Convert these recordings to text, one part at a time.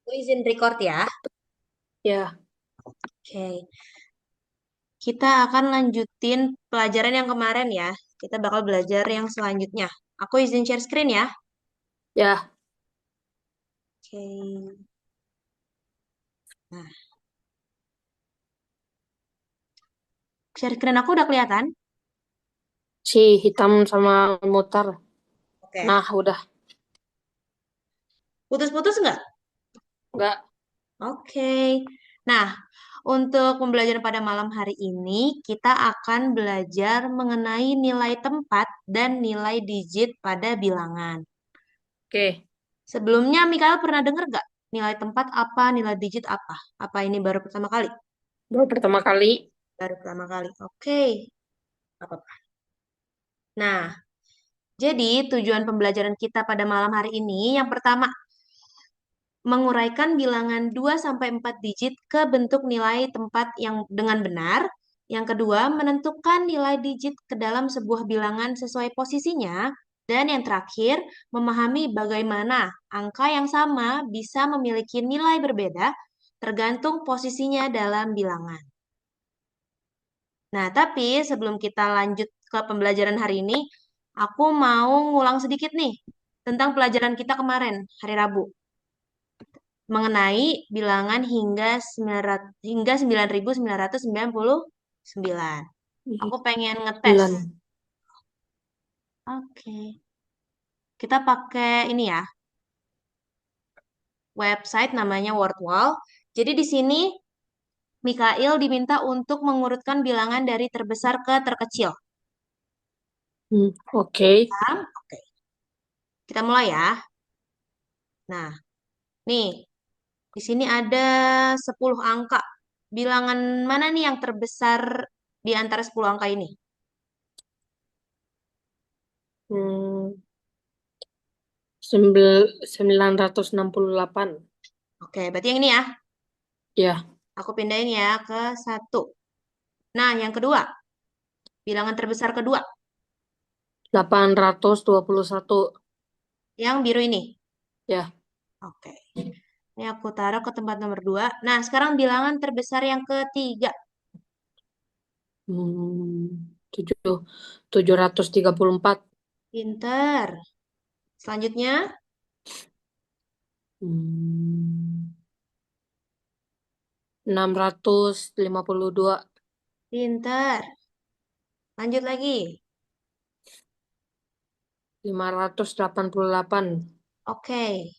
Aku izin record ya. Ya, Oke. Kita akan lanjutin pelajaran yang kemarin ya. Kita bakal belajar yang selanjutnya. Aku izin share screen ya. ya, Oke. Nah, share screen aku udah kelihatan? si hitam sama mutar. Oke. Nah, udah. Putus-putus nggak? Enggak. Oke. Nah, untuk pembelajaran pada malam hari ini, kita akan belajar mengenai nilai tempat dan nilai digit pada bilangan. Oke, Sebelumnya, Mikael pernah dengar nggak nilai tempat apa, nilai digit apa? Apa ini baru pertama kali? baru pertama kali. Baru pertama kali. Oke. Apa-apa. Nah, jadi tujuan pembelajaran kita pada malam hari ini yang pertama, menguraikan bilangan 2 sampai 4 digit ke bentuk nilai tempat yang dengan benar. Yang kedua, menentukan nilai digit ke dalam sebuah bilangan sesuai posisinya. Dan yang terakhir, memahami bagaimana angka yang sama bisa memiliki nilai berbeda tergantung posisinya dalam bilangan. Nah, tapi sebelum kita lanjut ke pembelajaran hari ini, aku mau ngulang sedikit nih tentang pelajaran kita kemarin, hari Rabu, mengenai bilangan hingga 9.999. Aku pengen ngetes. 9. Oke. Kita pakai ini ya, website namanya WordWall. Jadi di sini Mikail diminta untuk mengurutkan bilangan dari terbesar ke terkecil. Oke. Paham? Oke. Kita mulai ya. Nah, nih di sini ada 10 angka. Bilangan mana nih yang terbesar di antara 10 angka ini? Hmm, 968. Oke, berarti yang ini ya. Ya, Aku pindahin ya ke satu. Nah, yang kedua. Bilangan terbesar kedua. 821. Yang biru ini. Ya, Oke. Ini aku taruh ke tempat nomor 2. Nah, sekarang bilangan terbesar yang ketiga. hmm, 734. Pinter. Selanjutnya, Hmm, 652. pinter. Lanjut lagi. 588. Oke.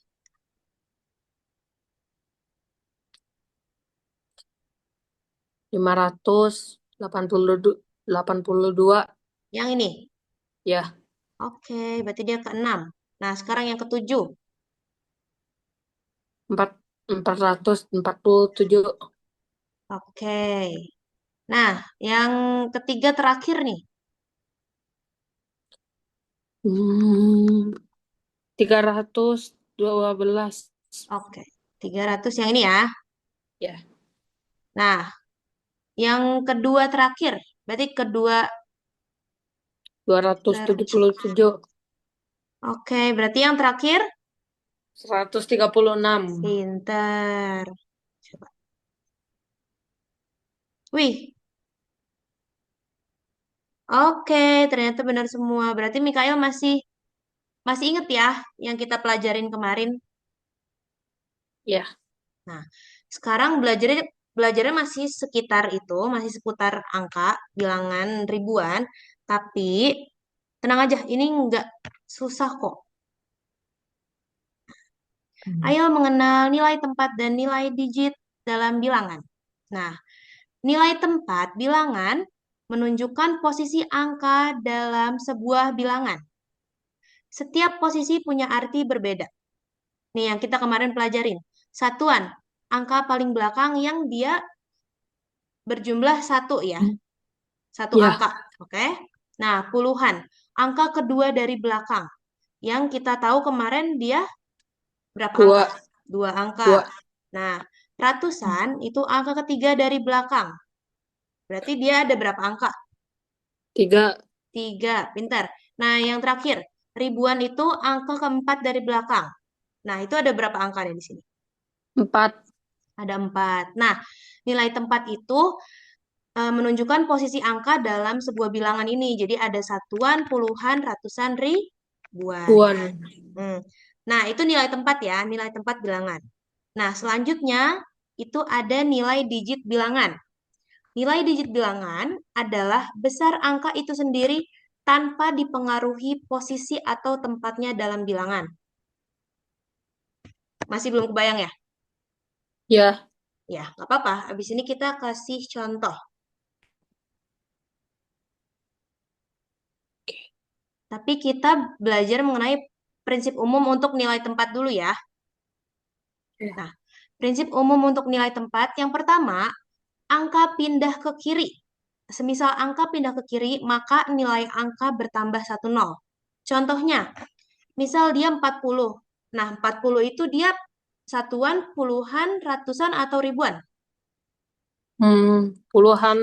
582. Yang ini. Ya, Oke, berarti dia ke-6. Nah, sekarang yang ketujuh. 447. Oke. Nah, yang ketiga terakhir nih. Hmm, 312. Oke. 300 yang ini ya. Ya, Nah, yang kedua terakhir. Berarti kedua 277. tercepat. Oke, berarti yang terakhir. 136. Pinter. Coba. Wih, oke, ternyata benar semua. Berarti Mikael masih masih inget ya yang kita pelajarin kemarin. Ya, Nah, sekarang belajarnya masih sekitar itu, masih seputar angka, bilangan ribuan, tapi tenang aja, ini nggak susah kok. Hmm. Ayo mengenal nilai tempat dan nilai digit dalam bilangan. Nah, nilai tempat bilangan menunjukkan posisi angka dalam sebuah bilangan. Setiap posisi punya arti berbeda. Nih yang kita kemarin pelajarin. Satuan, angka paling belakang yang dia berjumlah satu ya. Satu ya, angka. Oke. Nah, puluhan. Angka kedua dari belakang. Yang kita tahu kemarin dia berapa angka? dua, Dua angka. dua, Nah, ratusan itu angka ketiga dari belakang. Berarti dia ada berapa angka? tiga, Tiga. Pintar. Nah, yang terakhir. Ribuan itu angka keempat dari belakang. Nah, itu ada berapa angka nih di sini? 4. Ada 4. Nah, nilai tempat itu menunjukkan posisi angka dalam sebuah bilangan ini. Jadi ada satuan, puluhan, ratusan, ribuan. Buan. Hmm. Nah, itu nilai tempat ya, nilai tempat bilangan. Nah, selanjutnya itu ada nilai digit bilangan. Nilai digit bilangan adalah besar angka itu sendiri tanpa dipengaruhi posisi atau tempatnya dalam bilangan. Masih belum kebayang ya? Ya. Ya, nggak apa-apa. Habis ini kita kasih contoh. Tapi kita belajar mengenai prinsip umum untuk nilai tempat dulu ya. Ya. Nah, prinsip umum untuk nilai tempat yang pertama, angka pindah ke kiri. Semisal angka pindah ke kiri, maka nilai angka bertambah satu nol. Contohnya, misal dia 40. Nah, 40 itu dia satuan, puluhan, ratusan, atau ribuan? Puluhan.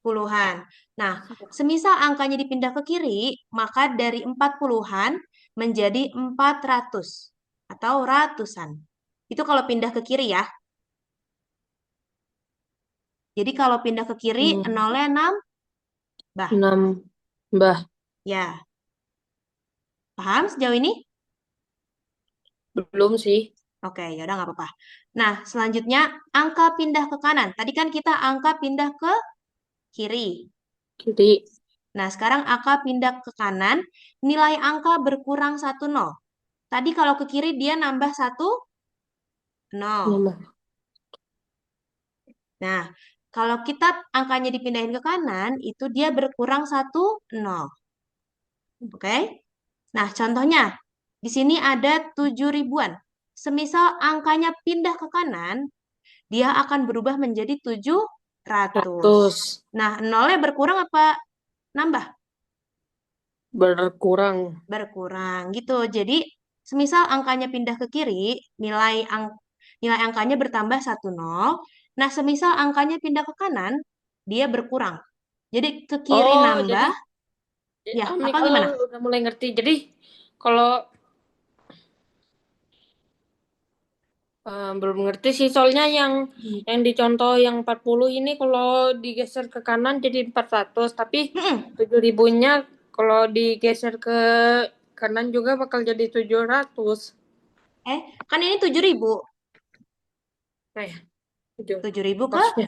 Puluhan. Nah, semisal angkanya dipindah ke kiri, maka dari 40-an menjadi 400 atau ratusan. Itu kalau pindah ke kiri ya. Jadi kalau pindah ke kiri, Hmm, nolnya 6, bah. 6. Ya, paham sejauh ini? Belum sih. Oke, ya udah nggak apa-apa. Nah, selanjutnya angka pindah ke kanan. Tadi kan kita angka pindah ke kiri. Kiri. Nah, sekarang angka pindah ke kanan, nilai angka berkurang satu nol. Tadi kalau ke kiri dia nambah satu nol. 6. Nah, kalau kita angkanya dipindahin ke kanan, itu dia berkurang satu nol. Oke? Nah, contohnya, di sini ada 7 ribuan. Semisal angkanya pindah ke kanan, dia akan berubah menjadi 700. 100. Nah, nolnya berkurang apa nambah? Berkurang. Berkurang gitu. Jadi, semisal angkanya pindah ke kiri, nilai angkanya bertambah satu nol. Nah, semisal angkanya pindah ke kanan, dia berkurang. Jadi ke kiri Oh, jadi nambah, ya Nih apa kalau gimana? udah mulai ngerti. Jadi kalau belum ngerti sih, soalnya yang dicontoh yang 40 ini kalau digeser ke kanan jadi 400, tapi Mm-mm. 7.000-nya kalau digeser ke kanan juga bakal jadi 700. Kan ini 7.000. Nah ya, 7. 7.000 ke Harusnya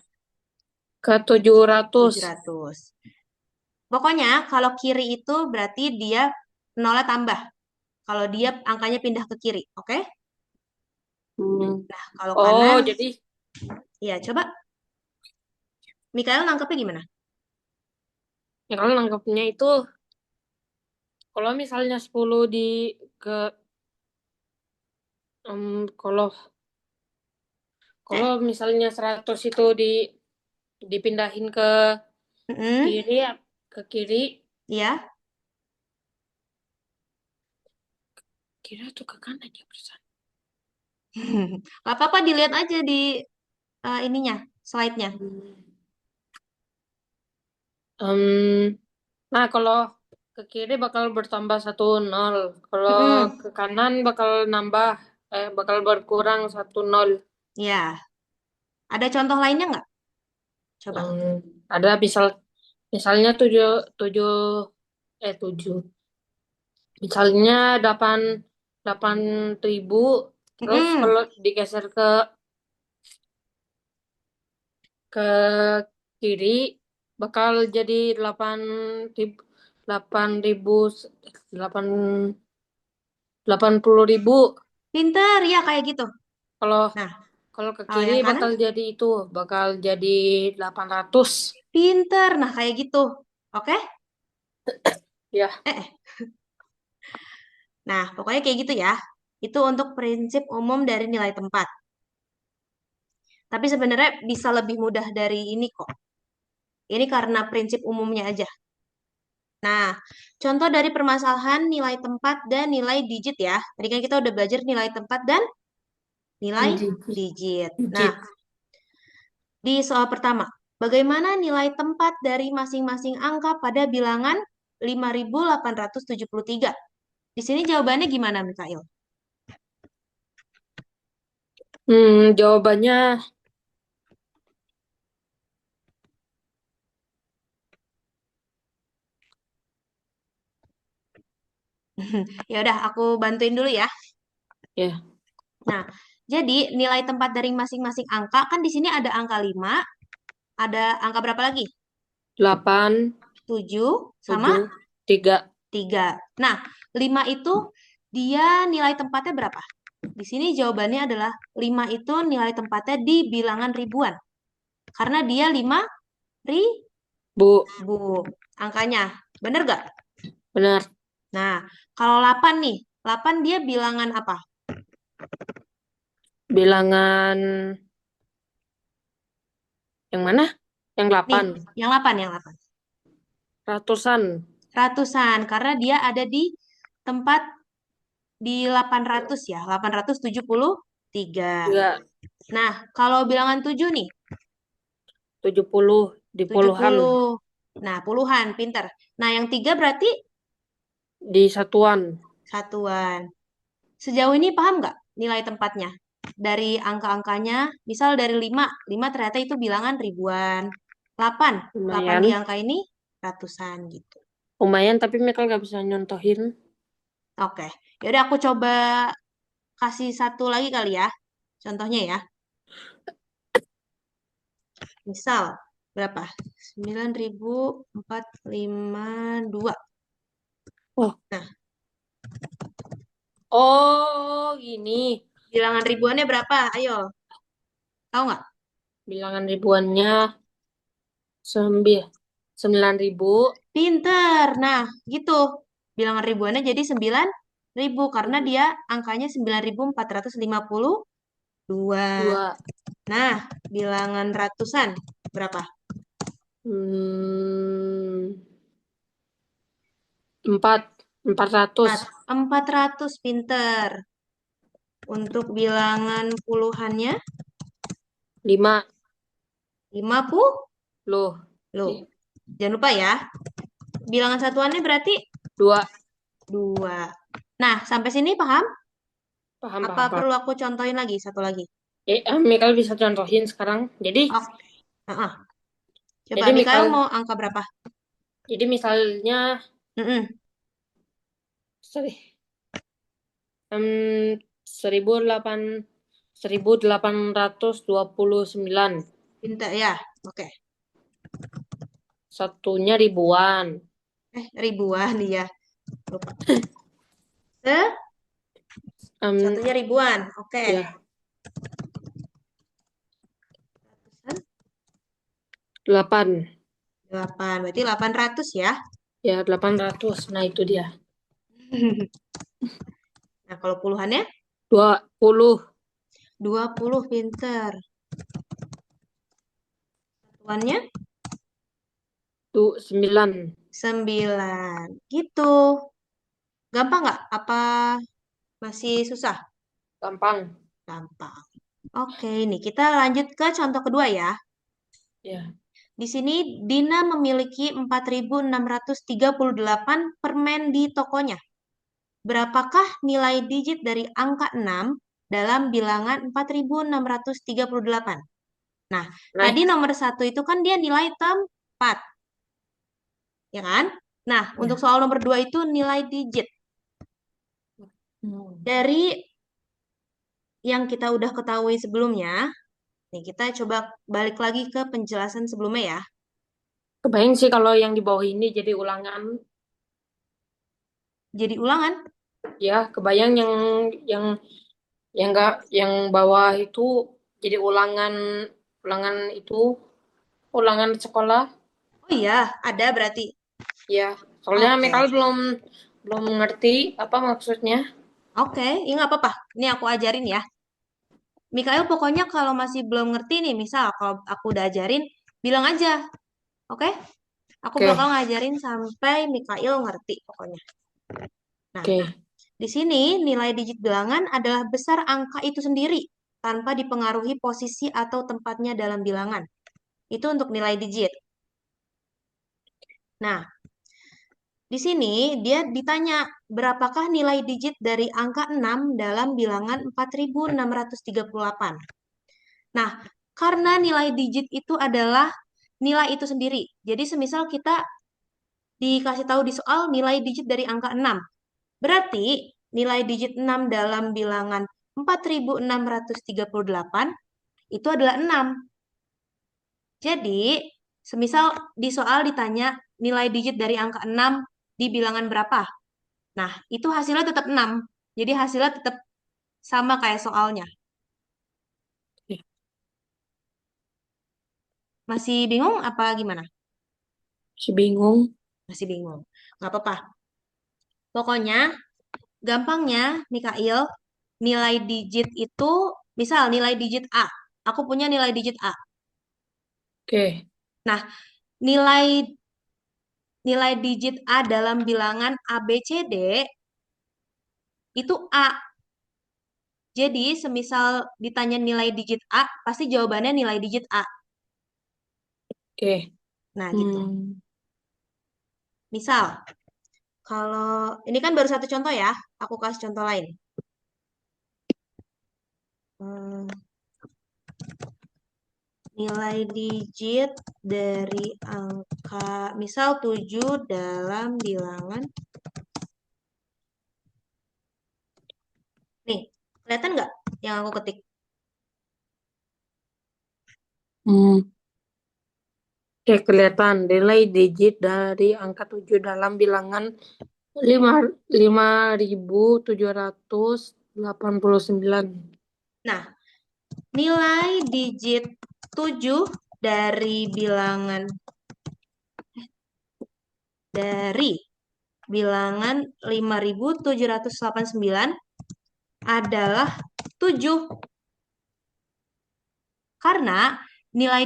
ke 700. 700. Pokoknya kalau kiri itu berarti dia nolnya tambah. Kalau dia angkanya pindah ke kiri, oke? Hmm. Nah, kalau Oh, kanan, jadi ya coba Mikael nangkepnya gimana? ya kalau nangkepnya itu kalau misalnya 10 ke kalau Eh, kalau misalnya 100 itu dipindahin ke mm-mm, kiri ya, ke kiri, ya. kiri atau ke kanan ya perusahaan. Gak apa-apa dilihat aja di ininya, slide-nya. Em, nah, kalau ke kiri bakal bertambah 1 nol. Kalau Mm-mm, ke kanan bakal nambah, bakal berkurang 1 nol. ya. Ada contoh lainnya nggak? Coba. Ada misalnya 7, 7, 7. Misalnya 8.000, terus Mm-mm. kalau digeser ke kiri bakal jadi 8.000, 8.000, 8 80.000. Pinter, ya kayak gitu. Kalau Nah, kalau ke kalau kiri yang kanan, bakal jadi itu, bakal jadi 800. pinter. Nah, kayak gitu. Oke? Ya. Nah, pokoknya kayak gitu ya. Itu untuk prinsip umum dari nilai tempat. Tapi sebenarnya bisa lebih mudah dari ini kok. Ini karena prinsip umumnya aja. Nah, contoh dari permasalahan nilai tempat dan nilai digit ya. Tadi kan kita udah belajar nilai tempat dan nilai digit. Nah, Digit. di soal pertama, bagaimana nilai tempat dari masing-masing angka pada bilangan 5.873? Di sini jawabannya gimana, Mikail? Jawabannya Ya udah, aku bantuin dulu ya. ya Nah, jadi nilai tempat dari masing-masing angka kan di sini ada angka 5, ada angka berapa lagi? 8, 7 sama 7, 3. 3. Nah, 5 itu dia nilai tempatnya berapa? Di sini jawabannya adalah 5 itu nilai tempatnya di bilangan ribuan. Karena dia 5 Bu, ribu angkanya. Bener gak? benar. Nah, kalau 8 nih, 8 dia bilangan apa? Bilangan yang mana? Yang Nih, 8. yang 8, yang 8. Ratusan. Ratusan, karena dia ada di tempat di 800 ya, 873. 3, Nah, kalau bilangan 7 nih, 70 di puluhan. 70. Nah, puluhan, pinter. Nah, yang 3 berarti Di satuan. satuan. Sejauh ini paham nggak nilai tempatnya? Dari angka-angkanya, misal dari 5, 5 ternyata itu bilangan ribuan. 8, 8 di Lumayan. angka ini ratusan gitu. Lumayan, tapi Michael nggak bisa nyontohin. Oke, yaudah aku coba kasih satu lagi kali ya. Contohnya ya. Misal, berapa? 9.452. Oh, Nah, oh, gini. bilangan ribuannya berapa? Ayo, tahu nggak? Bilangan ribuannya 9.000. Pinter. Nah, gitu. Bilangan ribuannya jadi 9.000 karena dia angkanya 9.452. 2. Nah, bilangan ratusan berapa? Hmm, 4. 400. 400, pinter. Untuk bilangan puluhannya 5. 50. Loh. Loh, jangan lupa ya. Bilangan satuannya berarti 2. 2. Nah, sampai sini paham? Paham, Apa paham, paham. perlu aku contohin lagi satu lagi? Michael bisa contohin sekarang. Jadi, Oh, heeh. Coba jadi Mikael Michael, mau angka berapa? jadi misalnya, Mm-mm. sorry, 1829. Pinter ya. Oke. Satunya ribuan. Ribuan ya. Lupa. Se Em, Satunya ribuan. Oke. ya, 8. 8. Berarti 800 ya. Ya, 800. Nah, itu dia. Nah, kalau puluhannya 20. 20, pinter. Satuannya Tuh, 9. 9. Gitu. Gampang nggak? Apa masih susah? Gampang. Gampang. Oke, nih kita lanjut ke contoh kedua ya. Ya. Di sini Dina memiliki 4.638 permen di tokonya. Berapakah nilai digit dari angka 6 dalam bilangan 4.638? Nah, Nah, tadi nomor satu itu kan dia nilai tempat, ya kan? Nah, untuk ya. soal nomor 2 itu nilai digit. Hmm. Dari yang kita udah ketahui sebelumnya, nih kita coba balik lagi ke penjelasan sebelumnya ya. Kebayang sih kalau yang di bawah ini jadi ulangan. Jadi ulangan. Ya, kebayang yang enggak yang bawah itu jadi ulangan itu ulangan sekolah. Oh iya, ada berarti. Ya, soalnya Oke. Michael belum belum mengerti apa maksudnya. Oke, ya nggak apa-apa. Ini aku ajarin ya. Mikael pokoknya kalau masih belum ngerti nih, misal kalau aku udah ajarin, bilang aja. Oke? Aku Oke, bakal ngajarin sampai Mikael ngerti pokoknya. Nah, oke. di sini nilai digit bilangan adalah besar angka itu sendiri tanpa dipengaruhi posisi atau tempatnya dalam bilangan. Itu untuk nilai digit. Nah, di sini dia ditanya berapakah nilai digit dari angka 6 dalam bilangan 4638? Nah, karena nilai digit itu adalah nilai itu sendiri. Jadi semisal kita dikasih tahu di soal nilai digit dari angka 6. Berarti nilai digit 6 dalam bilangan 4638 itu adalah 6. Jadi, semisal di soal ditanya nilai digit dari angka 6 di bilangan berapa? Nah, itu hasilnya tetap 6. Jadi hasilnya tetap sama kayak soalnya. Eh, Masih bingung apa gimana? masih bingung. Masih bingung. Nggak apa-apa. Pokoknya, gampangnya, Mikail, nilai digit itu, misal nilai digit A. Aku punya nilai digit A. Oke. Nah, nilai nilai digit A dalam bilangan A, B, C, D itu A. Jadi, semisal ditanya nilai digit A, pasti jawabannya nilai digit A. Oke. Nah, gitu. Hmm. Misal, kalau ini kan baru satu contoh ya, aku kasih contoh lain. Hmm, nilai digit dari angka, misal 7 dalam bilangan. Nih, kelihatan nggak yang aku ketik? Hmm. Oke, kelihatan nilai digit dari angka 7 dalam bilangan lima 5.789. Nah, nilai digit 7 dari dari bilangan 5.789 adalah 7. Karena nilai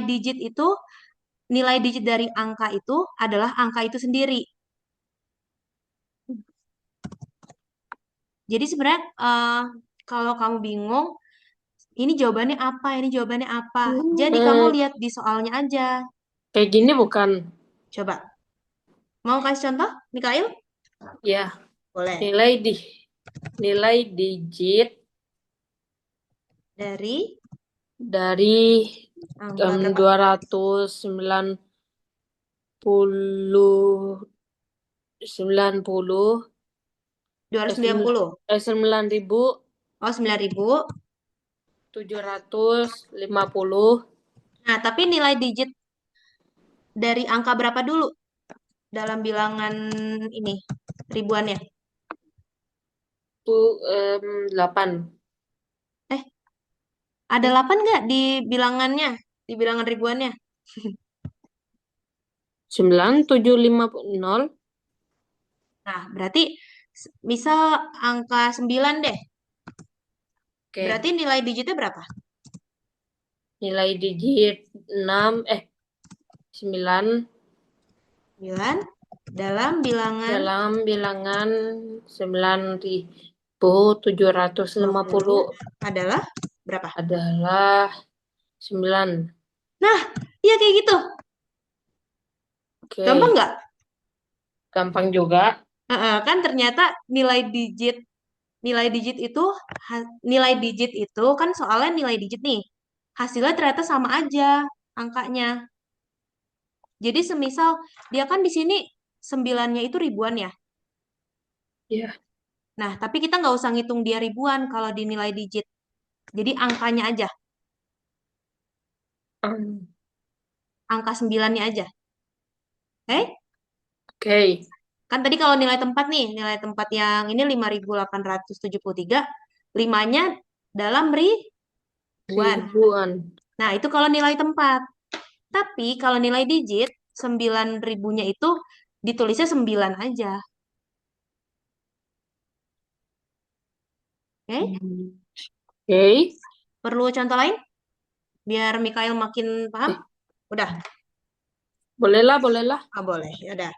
digit dari angka itu adalah angka itu sendiri. Jadi sebenarnya kalau kamu bingung, ini jawabannya apa, ini jawabannya apa. Jadi kamu Eh, lihat di soalnya aja. kayak gini bukan? Coba, mau kasih contoh, Mikail? Ya, Boleh. nilai di nilai digit Dari dari angka berapa? 290 290. 9.000 Oh, 9.000. 750 Nah, tapi nilai digit dari angka berapa dulu dalam bilangan ini ribuannya? tuh 8. Eh, ada 8 nggak di bilangannya? Di bilangan ribuannya? 9.750. Nah, berarti misal angka 9 deh. Oke, Berarti nilai digitnya berapa? nilai digit 9 9 dalam bilangan dalam bilangan 9.750 50 adalah berapa? adalah 9. Nah, iya kayak gitu. Gampang Oke, nggak? gampang juga. Kan ternyata nilai digit itu nilai digit itu kan soalnya nilai digit nih. Hasilnya ternyata sama aja angkanya. Jadi semisal dia kan di sini sembilannya itu ribuan ya. Ya. Nah, tapi kita nggak usah ngitung dia ribuan kalau di nilai digit. Jadi angkanya aja, Hmm. angka sembilannya aja. Oke? Oke, Kan tadi kalau nilai tempat nih, nilai tempat yang ini 5.873, limanya dalam ribuan. ribuan. Nah, itu kalau nilai tempat. Tapi kalau nilai digit, 9 ribunya itu ditulisnya 9 aja. Oke? Hmm. Oke. Perlu contoh lain? Biar Mikael makin paham? Eh, Udah? bolehlah, bolehlah. Ah, boleh. Ya udah.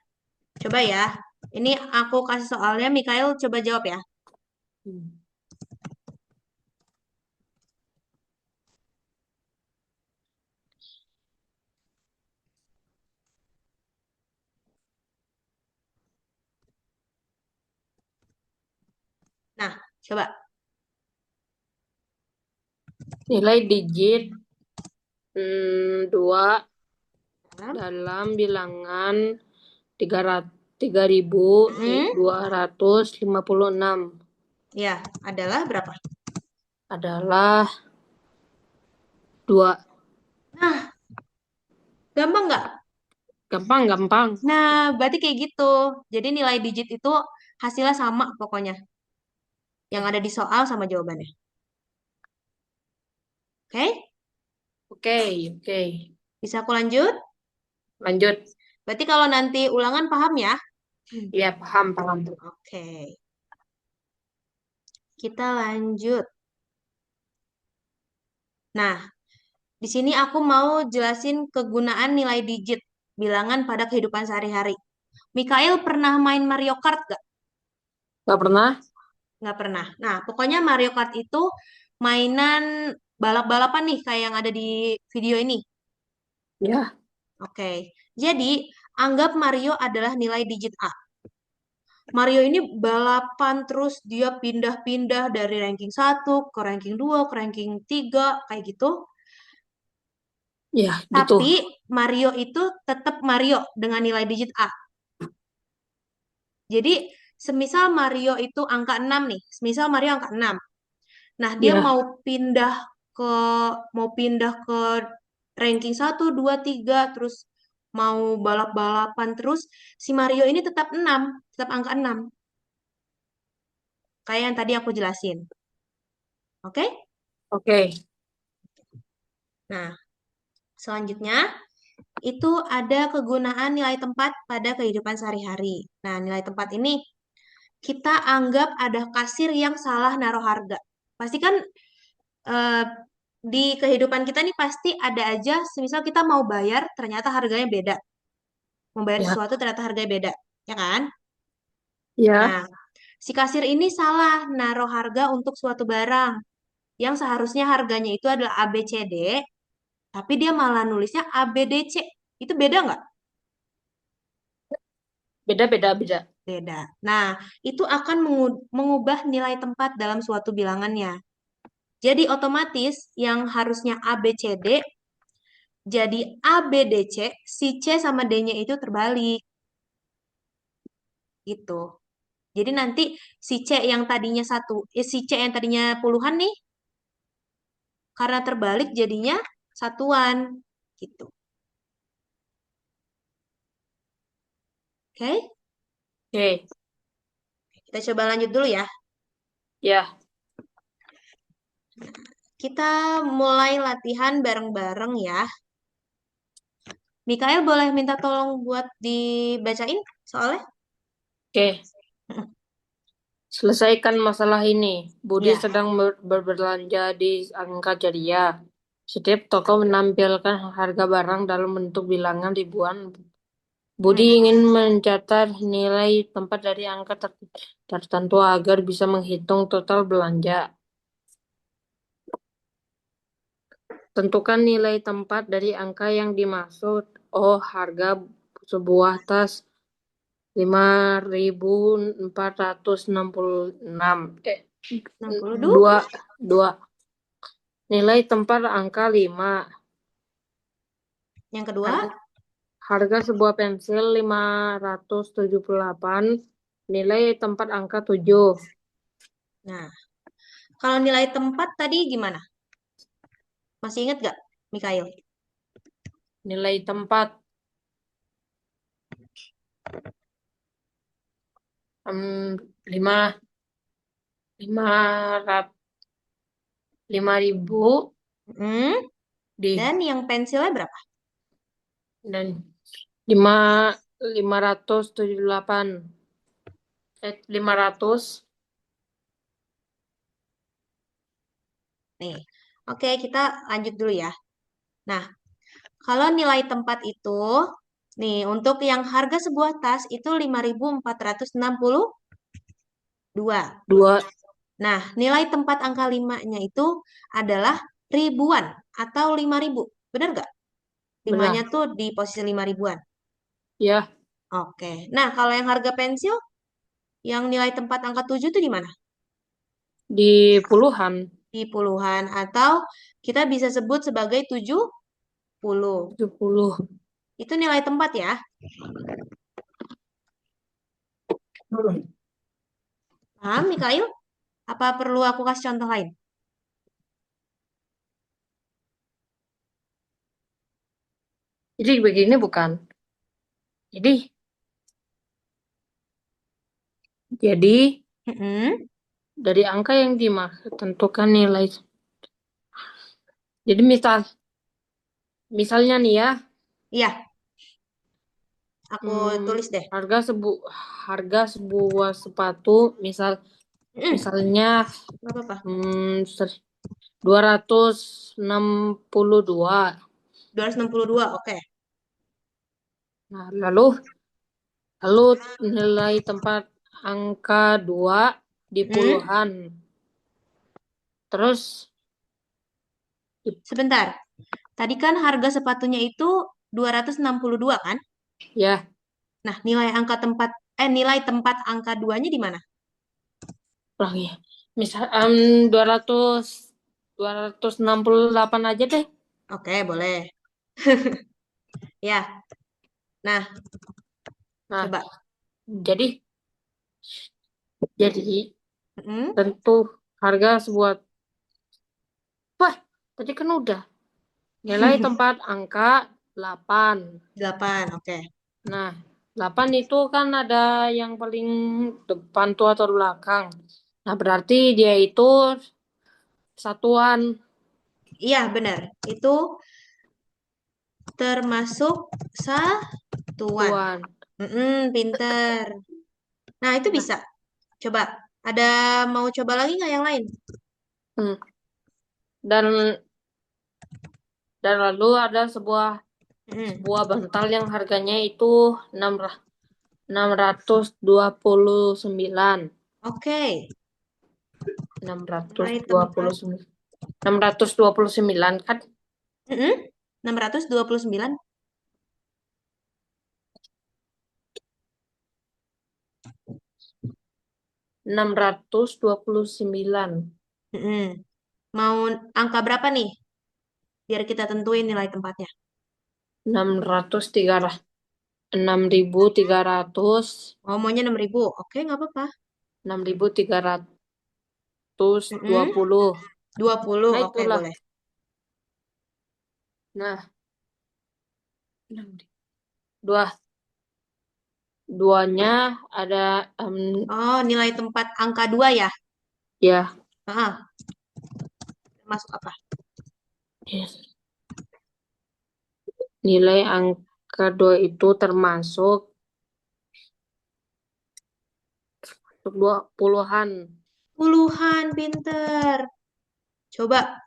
Coba ya. Ini aku kasih soalnya, Mikael coba jawab ya. Hmm. Nah, coba. Nilai digit 2 Ya. dalam bilangan 3.256 Ya, adalah berapa? adalah 2. Nah, gampang nggak? Gampang, gampang. Nah, berarti kayak gitu. Jadi nilai digit itu hasilnya sama pokoknya. Yang ada di soal sama jawabannya. Oke? Oke, oke. Bisa aku lanjut? Lanjut. Berarti kalau nanti ulangan paham ya? Ya, paham, paham. Oke. Kita lanjut. Nah, di sini aku mau jelasin kegunaan nilai digit bilangan pada kehidupan sehari-hari. Mikael pernah main Mario Kart gak? Gak pernah? Nggak pernah. Nah, pokoknya Mario Kart itu mainan balap-balapan nih, kayak yang ada di video ini. Ya, Oke, jadi anggap Mario adalah nilai digit A. Mario ini balapan terus dia pindah-pindah dari ranking 1 ke ranking 2 ke ranking 3 kayak gitu. ya gitu. Tapi Mario itu tetap Mario dengan nilai digit A. Jadi semisal Mario itu angka 6 nih, semisal Mario angka 6. Nah, dia Ya, ke mau pindah ke ranking 1, 2, 3 terus mau balap-balapan terus si Mario ini tetap 6, tetap angka 6. Kayak yang tadi aku jelasin. Oke? oke. Nah, selanjutnya itu ada kegunaan nilai tempat pada kehidupan sehari-hari. Nah, nilai tempat ini kita anggap ada kasir yang salah naruh harga. Pasti kan eh, di kehidupan kita nih pasti ada aja, semisal kita mau bayar ternyata harganya beda. Mau bayar Ya, sesuatu ternyata harganya beda, ya kan? ya. Nah, si kasir ini salah naruh harga untuk suatu barang yang seharusnya harganya itu adalah ABCD, tapi dia malah nulisnya ABDC. Itu beda nggak? Beda, beda, beda. Beda. Nah, itu akan mengubah nilai tempat dalam suatu bilangannya. Jadi otomatis yang harusnya ABCD jadi ABDC, si C sama D-nya itu terbalik gitu. Jadi nanti si C yang tadinya si C yang tadinya puluhan nih, karena terbalik jadinya satuan gitu. Oke, Oke, kita coba lanjut dulu ya. ya. Kita mulai latihan bareng-bareng ya. Mikael boleh minta tolong buat dibacain soalnya? Oke. Selesaikan masalah ini. Budi Ya. sedang berbelanja di angka Jaya. Setiap toko menampilkan harga barang dalam bentuk bilangan ribuan. Budi Mm. ingin mencatat nilai tempat dari angka tertentu agar bisa menghitung total belanja. Tentukan nilai tempat dari angka yang dimaksud. Oh, harga sebuah tas 5.466. 62. Dua, dua. Nilai tempat angka 5. Yang kedua. Harga, harga sebuah pensil 578. Nilai tempat angka 7. Nah, kalau nilai tempat tadi gimana? Masih ingat gak, Mikael? Nilai tempat 5 lima lima ribu Hmm? di Dan yang pensilnya berapa? dan lima 578 500. Nih, oke kita lanjut dulu ya. Nah, kalau nilai tempat itu, nih untuk yang harga sebuah tas itu 5.462. Dua. Nah, nilai tempat angka 5-nya itu adalah ribuan atau 5.000. Benar nggak? 5-nya Benar. tuh di posisi 5 ribuan. Ya, Oke. Nah, kalau yang harga pensil, yang nilai tempat angka 7 itu di mana? di puluhan. Di puluhan. Atau kita bisa sebut sebagai 70. 70. Itu nilai tempat ya. Paham, Mikail? Apa perlu aku kasih contoh lain? Jadi begini bukan? Jadi, jadi Mm-mm. dari angka yang dimaksud tentukan nilai. Jadi misalnya nih ya, Iya, aku tulis deh. harga harga sebuah sepatu Mm, misalnya nggak apa-apa. 262. 262, oke. Nah, lalu nilai tempat angka 2 di Mm, puluhan. Terus sebentar. Tadi kan harga sepatunya itu 262 kan? ya Nah, nilai tempat angka duanya di mana? ulangi. Misal 200 268 aja deh. Oke, boleh. Ya. Nah, Nah, coba. jadi jadi Mm, tentu harga sebuah. Wah, tadi kan udah. Nilai tempat angka 8. 8, oke. Nah, 8 itu kan ada yang paling depan tuh atau belakang. Nah, berarti dia itu satuan Iya, benar. Itu termasuk satuan. tuan. Pinter. Nah, itu Nah, bisa. Coba. Ada mau coba lagi nggak yang lain? hmm. Dan dan lalu ada sebuah Mm, sebuah bantal yang harganya itu 629. oke. enam ratus Nilai dua puluh tempat. sembilan 629 kan. Mm, 629. 629. Mm-mm. Mau angka berapa nih? Biar kita tentuin nilai tempatnya. 603 lah. 6.300. Oh, maunya 6.000. Oke, nggak apa-apa. 6.320. 20. Nah, Oke, itulah. boleh. Nah, 6.000. Duanya ada Oh, nilai tempat angka 2 ya? ya, Ah, masuk apa? nilai angka 2 itu termasuk untuk dua puluhan. Puluhan, pinter. Coba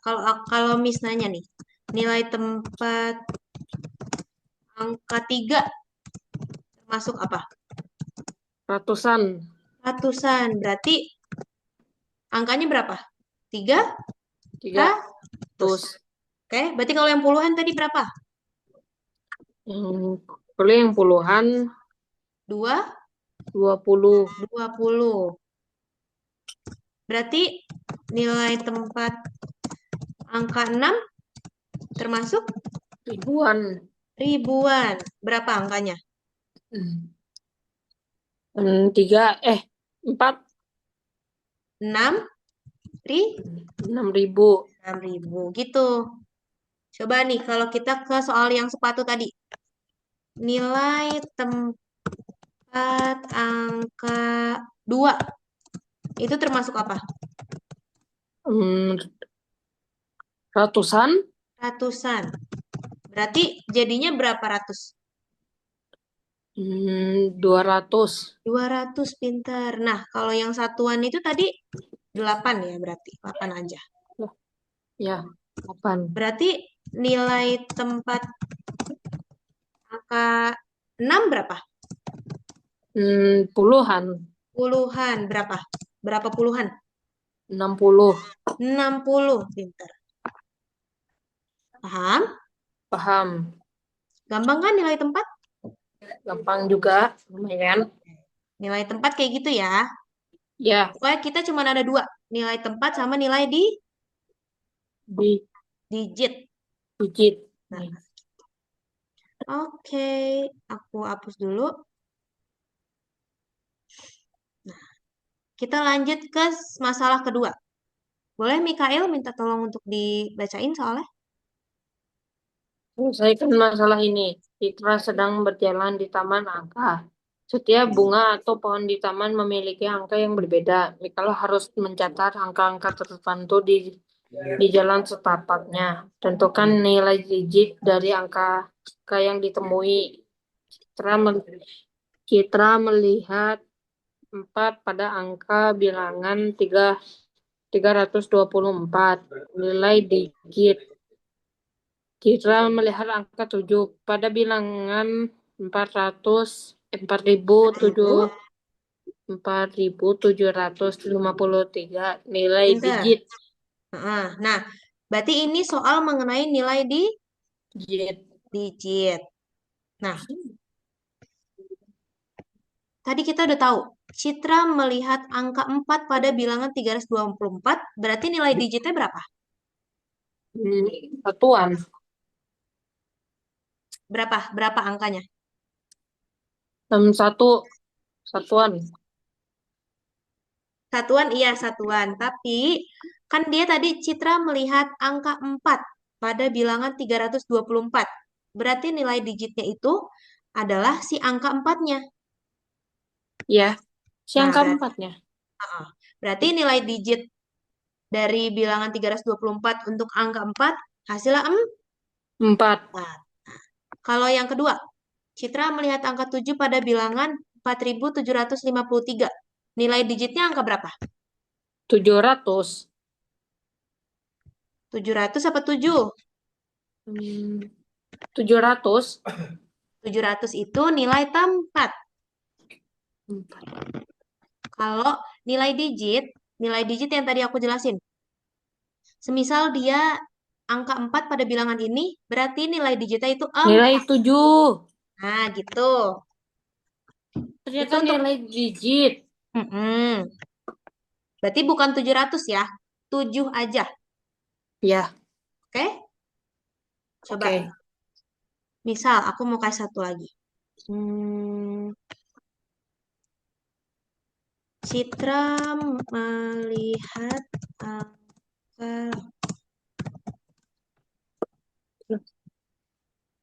kalau Miss nanya nih, nilai tempat angka 3 termasuk apa? Ratusan. Ratusan. Berarti angkanya berapa? 3 tiga ratus. ratus Oke, berarti kalau yang puluhan tadi berapa? Yang boleh yang puluhan 2, 20. 20. Berarti nilai tempat angka 6 termasuk Ribuan. ribuan. Berapa angkanya? Hmm. 4. 6 6.000. 6.000 gitu. Coba nih kalau kita ke soal yang sepatu tadi. Nilai tempat angka 2 itu termasuk apa? Hmm, Ratusan. Ratusan. Berarti jadinya berapa ratus? 200. 200, pinter. Nah, kalau yang satuan itu tadi 8 ya berarti. 8 aja. Loh, ya, 8. Berarti nilai tempat angka 6 berapa? Puluhan. Puluhan berapa? Berapa puluhan? 60. 60, pinter. Paham? Paham. Gampang kan nilai tempat? Gampang juga, lumayan. Nilai tempat kayak gitu ya. Ya, Pokoknya kita cuma ada dua. nilai tempat sama nilai di di digit. digit. Nah, Nih. oke, aku hapus dulu. Nah, kita lanjut ke masalah kedua. Boleh Mikael minta tolong untuk dibacain soalnya? Selesaikan masalah ini. Citra sedang berjalan di taman angka. Setiap bunga atau pohon di taman memiliki angka yang berbeda. Mikael harus mencatat angka-angka tertentu di jalan setapaknya. Tentukan nilai digit dari angka yang ditemui. Citra, Citra melihat 4 pada angka bilangan 324. Nilai digit. Citra melihat angka 7 pada bilangan 400, 4007, 4753 nilai Pinter. digit. Nah, berarti ini soal mengenai nilai di Digit. digit. Nah, tadi kita udah tahu. Citra melihat angka 4 pada bilangan 324, berarti nilai digitnya berapa? Satuan. Berapa? Berapa angkanya? Satu satuan. Satuan, iya satuan. Tapi kan dia tadi Citra melihat angka 4 pada bilangan 324. Berarti nilai digitnya itu adalah si angka 4-nya. Ya, si Nah, angka berarti, empatnya. berarti nilai digit dari bilangan 324 untuk angka 4 hasilnya 4. 4. Kalau yang kedua, Citra melihat angka 7 pada bilangan 4753. Nilai digitnya angka berapa? 700. 700 apa 7? 700. 700 itu nilai tempat. Kalau nilai digit yang tadi aku jelasin. Semisal dia angka 4 pada bilangan ini, berarti nilai digitnya itu Nilai 4. 7. Nah, gitu. Itu Ternyata untuk nilai digit. Mm-mm. Berarti bukan 700 ya. 7 aja. Ya, Oke? Coba. oke. Misal, aku mau kasih satu lagi. Hmm, Citra melihat angka.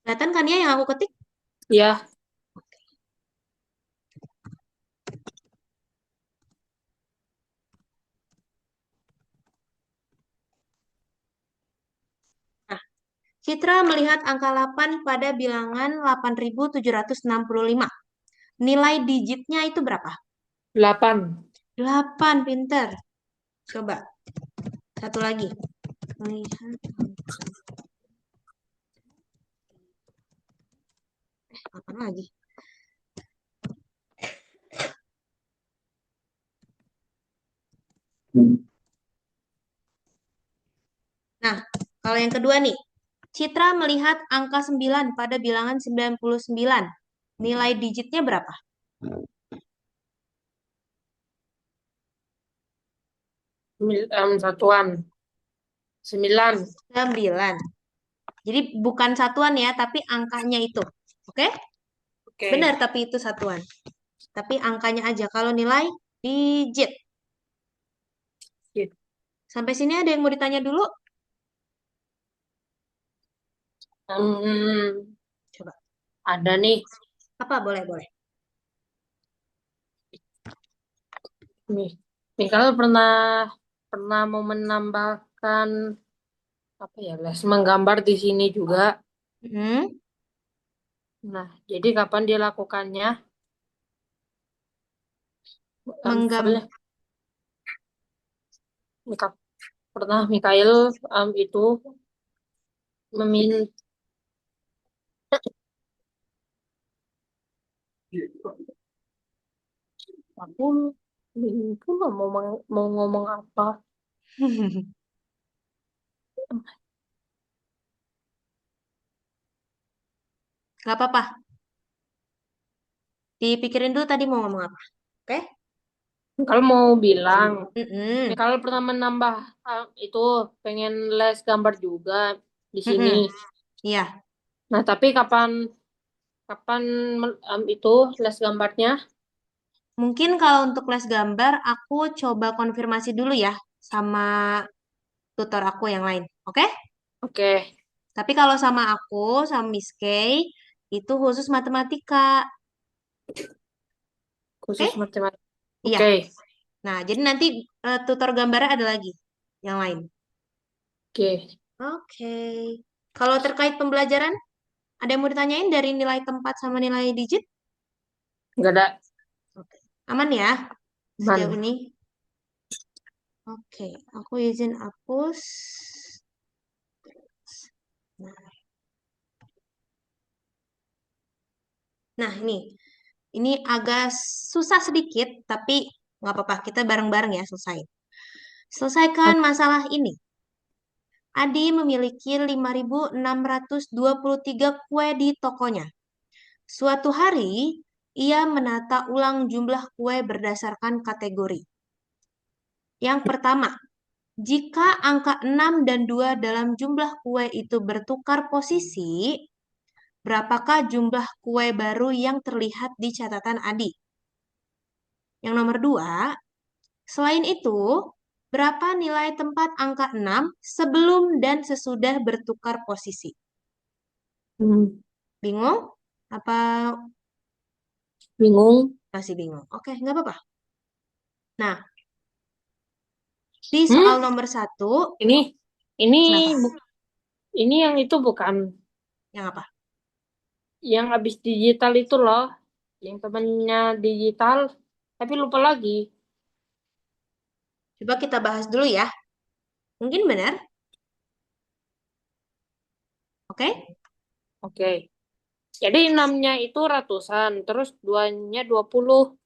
Kelihatan kan ya yang aku ketik? Ya, Nah, Citra melihat angka 8 pada bilangan 8765. Nilai digitnya itu berapa? 8. 8, pinter. Coba, satu lagi. Melihat apa lagi? Nah, kalau yang kedua nih. Citra melihat angka 9 pada bilangan 99. Nilai digitnya berapa? Satuan. 9. 9. Jadi bukan satuan ya, tapi angkanya itu. Oke? Benar, Oke. tapi itu satuan. Tapi angkanya aja. Kalau nilai digit. Gitu. Sampai sini ada yang mau ditanya dulu? Hmm, Coba. ada nih. Apa? Boleh, boleh. Nih. Nih kalau pernah pernah mau menambahkan apa ya, les menggambar di sini juga. Hmm, Nah, jadi kapan dia lakukannya? menggam Misalnya, pernah Mikael itu meminta aku itu nggak mau ngomong apa. Gak apa-apa. Dipikirin dulu tadi mau ngomong apa. Oke? Kalau mau bilang, Mm-mm. kalau pertama nambah itu pengen les gambar juga di sini. Mm-mm. Iya. Nah, tapi kapan kapan itu les gambarnya? Mungkin kalau untuk les gambar, aku coba konfirmasi dulu ya sama tutor aku yang lain. Oke? Oke, Tapi kalau sama aku, sama Miss Kay, itu khusus matematika. Oke? khusus matematika. Iya. Oke, Nah, jadi nanti tutor gambarnya ada lagi yang lain. oke. Oke. Kalau terkait pembelajaran, ada yang mau ditanyain dari nilai tempat sama nilai digit? Nggak ada Oke. Aman ya sejauh man. ini? Oke, aku izin hapus. Nah, ini agak susah sedikit, tapi nggak apa-apa, kita bareng-bareng ya selesai. Selesaikan masalah ini. Adi memiliki 5.623 kue di tokonya. Suatu hari, ia menata ulang jumlah kue berdasarkan kategori. Yang pertama, jika angka 6 dan 2 dalam jumlah kue itu bertukar posisi, berapakah jumlah kue baru yang terlihat di catatan Adi? Yang nomor 2, selain itu, berapa nilai tempat angka 6 sebelum dan sesudah bertukar posisi? Hmm, Bingung? Apa bingung. masih bingung? Oke, nggak apa-apa. Nah, di soal Hmm, nomor satu, ini ini kenapa? bu- ini yang itu bukan Yang apa? yang habis digital itu loh, yang temannya digital, tapi lupa lagi. Coba kita bahas dulu ya. Mungkin benar, oke? Oke. Jadi enamnya itu ratusan, terus duanya 20.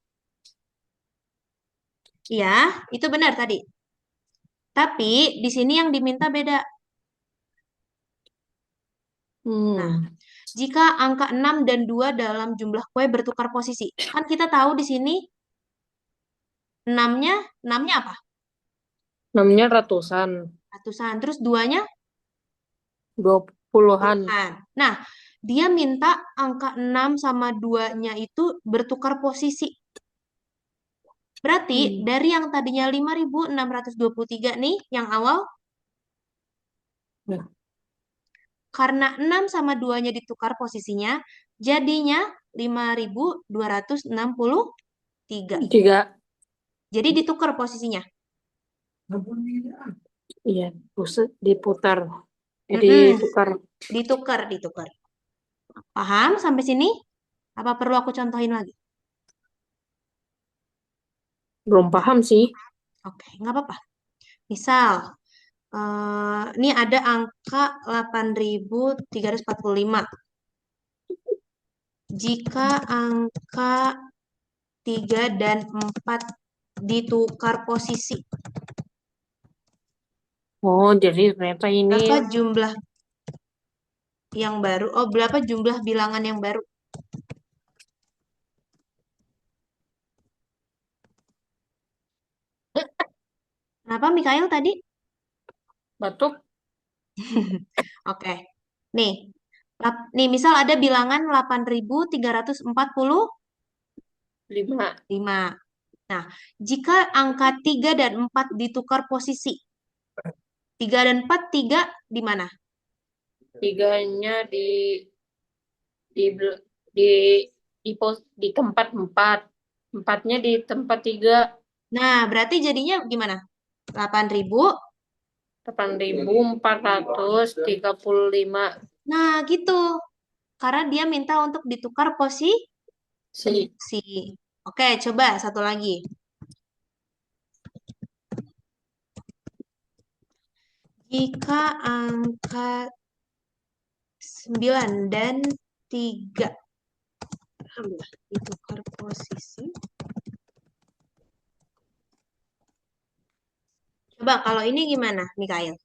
Iya, itu benar tadi. Tapi di sini yang diminta beda. Nah, Hmm. jika angka 6 dan 2 dalam jumlah kue bertukar posisi. Kan kita tahu di sini 6-nya, 6-nya apa? Namanya ratusan, Ratusan. Terus 2-nya 20-an. puluhan. Nah, dia minta angka 6 sama 2-nya itu bertukar posisi. Berarti Hmm. dari yang tadinya 5.623 nih, yang awal, Nah, karena 6 sama 2-nya ditukar posisinya, jadinya 5.263. tiga. Jadi ditukar posisinya. Iya, buset diputar. Jadi Mm-mm. tukar. Ditukar. Paham sampai sini? Apa perlu aku contohin lagi? Belum paham sih. Oke, nggak apa-apa. Misal, ini ada angka 8.345. Jika angka 3 dan 4 ditukar posisi, Oh, jadi ternyata ini berapa jumlah yang baru? Oh, berapa jumlah bilangan yang baru? Kenapa Mikael tadi? batuk Oke. Nih, nih misal ada bilangan 8.345. 5. Nah, jika angka 3 dan 4 ditukar posisi, 3 dan 4, 3 di mana? Tiganya di bel- di di tempat 4. Empatnya di tempat 3. Nah, berarti jadinya gimana? 8.000. 8.435. Nah, gitu. Karena dia minta untuk ditukar posisi. Si. Oke, coba satu lagi. Jika angka 9 dan 3 ditukar posisi. Coba kalau ini gimana, Mikael?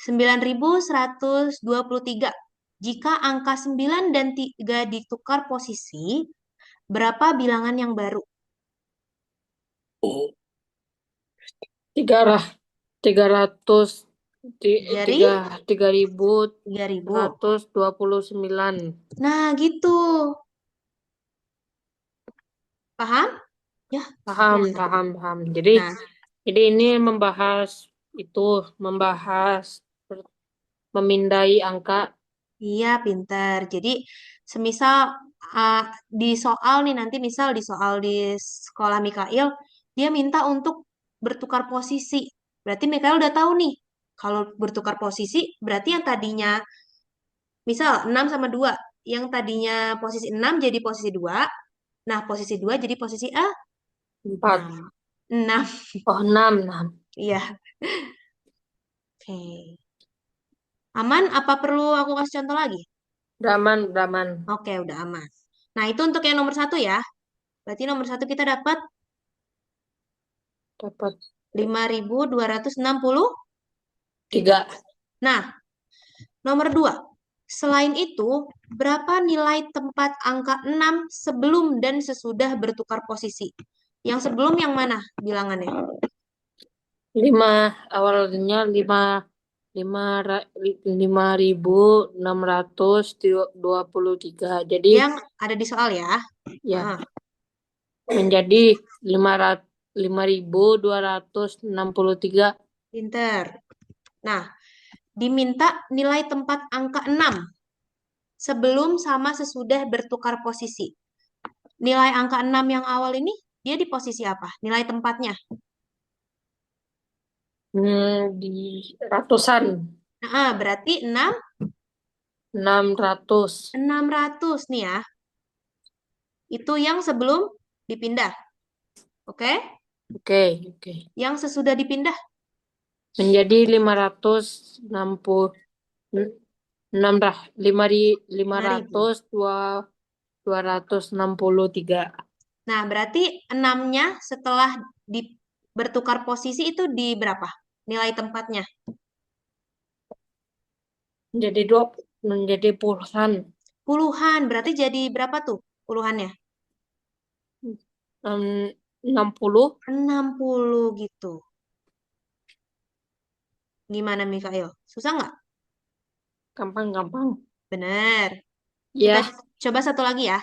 9.123. Jika angka 9 dan 3 ditukar posisi, berapa bilangan yang baru? tiga rah 300 Dari tiga 3.129. Nah, gitu. Paham? Ya, aku Paham, nggak ngerti. paham, paham. Jadi, Nah, ini membahas itu, membahas memindai angka. iya, pinter. Jadi, semisal uh, di soal nih, nanti misal di soal di sekolah Mikail, dia minta untuk bertukar posisi. Berarti Mikail udah tahu nih, kalau bertukar posisi, berarti yang tadinya, misal 6 sama 2, yang tadinya posisi 6 jadi posisi 2, nah posisi 2 jadi posisi A. 4. Nah, 6. Oh, 6, 6. Iya, oke. Aman? Apa perlu aku kasih contoh lagi? Braman, Braman. Oke, udah aman. Nah, itu untuk yang nomor satu ya. Berarti nomor satu kita dapat Dapat 5.263. 3. Nah, nomor dua. Selain itu, berapa nilai tempat angka 6 sebelum dan sesudah bertukar posisi? Yang sebelum yang mana bilangannya? 5, awalnya 5.623. Jadi, Yang ada di soal ya. ya, Ah, menjadi 5.263. pinter. Nah, diminta nilai tempat angka 6 sebelum sama sesudah bertukar posisi. Nilai angka 6 yang awal ini, dia di posisi apa? Nilai tempatnya. Di ratusan. Nah, berarti 6, 600. 600 nih ya. Itu yang sebelum dipindah. Oke? Oke, oke. Yang sesudah dipindah, Menjadi 566 dah. 5.000. 263. Nah, berarti 6-nya setelah di, bertukar posisi itu di berapa? Nilai tempatnya. Menjadi puluhan. Puluhan. Berarti jadi berapa tuh puluhannya? Em, 60. 60 gitu. Gimana Mikael? Susah nggak? Gampang-gampang. Bener. Kita Ya, coba satu lagi ya,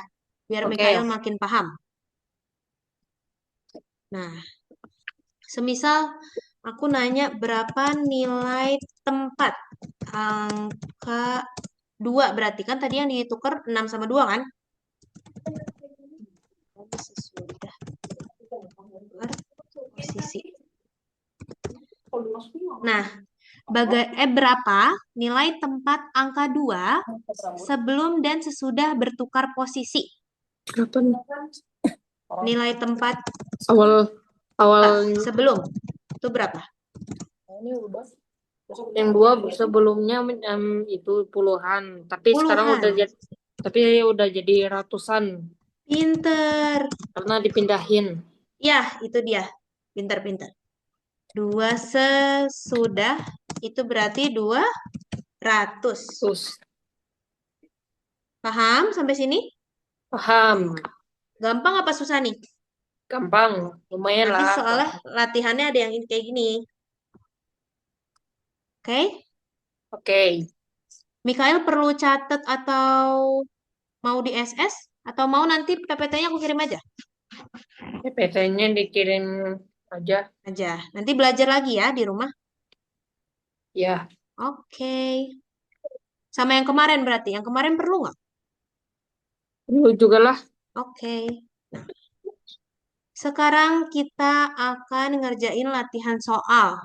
biar oke. Mikael makin paham. Nah, semisal aku nanya berapa nilai tempat angka 2 berarti kan tadi yang ditukar 6 sama 2 kan? Sesudah bertukar posisi. Nah, berapa nilai tempat angka 2 sebelum dan sesudah bertukar posisi? Berapa nih? Nilai tempat Awal awal sebelum itu berapa? yang dua sebelumnya itu puluhan, Puluhan. tapi udah jadi ratusan Pinter. karena dipindahin. Ya, itu dia. Pinter-pinter. 2 sesudah itu berarti 200. Terus Paham sampai sini? paham, Gampang apa susah nih? gampang, lumayan Nanti lah. soalnya latihannya ada yang kayak gini. Oke? Oke, Mikael perlu catat atau mau di SS? Atau mau nanti PPT-nya aku kirim aja? PPT-nya dikirim aja. Aja. Nanti belajar lagi ya di rumah. Ya, Oke. Sama yang kemarin berarti. Yang kemarin perlu nggak? dulu juga lah. Oke. Sekarang kita akan ngerjain latihan soal.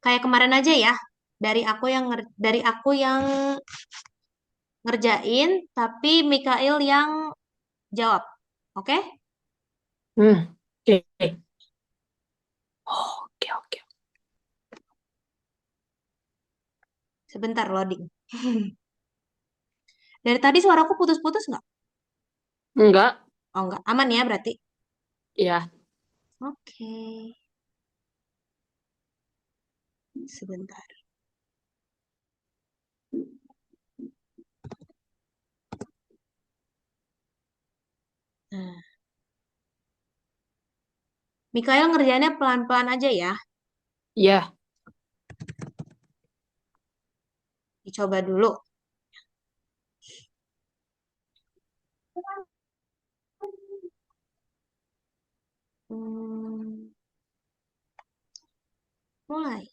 Kayak kemarin aja ya. Dari aku yang ngerjain, tapi Mikael yang jawab. Oke? Oke. Oke, oke. Sebentar loading. Dari tadi suaraku putus-putus nggak? Enggak, Oh nggak. Aman ya berarti? ya. Oke. Sebentar. Nah, Mikael ngerjainnya pelan-pelan aja ya. Ya. Dicoba dulu. Hmm, mulai.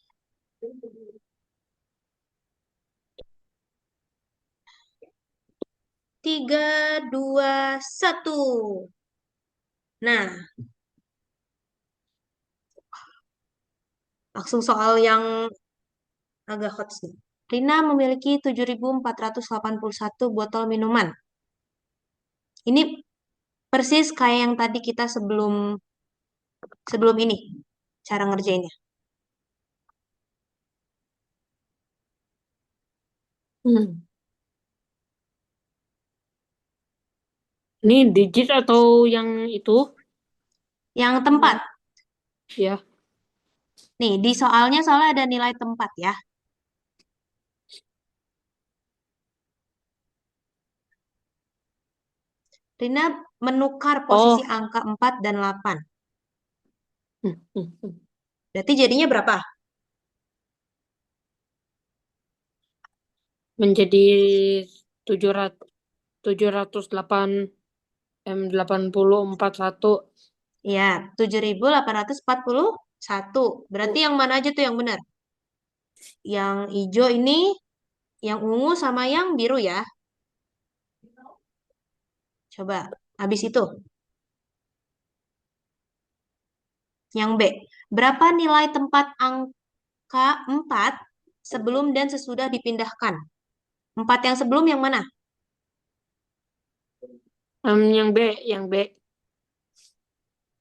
3, 2, 1. Nah, langsung soal yang agak hot nih. Rina memiliki 7.481 botol minuman. Ini persis kayak yang tadi kita sebelum sebelum ini cara ngerjainnya. Hmm. Ini digit atau yang itu? Yang tempat. Ya. Nih, di soalnya ada nilai tempat ya. Rina menukar posisi Oh. angka 4 dan 8. Hmm, hmm, hmm. Berarti jadinya berapa? Menjadi 700 708 8041. Ya, 7.841. Berarti yang mana aja tuh yang benar? Yang hijau ini, yang ungu sama yang biru ya. Coba, habis itu. Yang B. Berapa nilai tempat angka 4 sebelum dan sesudah dipindahkan? 4 yang sebelum yang mana? Yang B, yang B,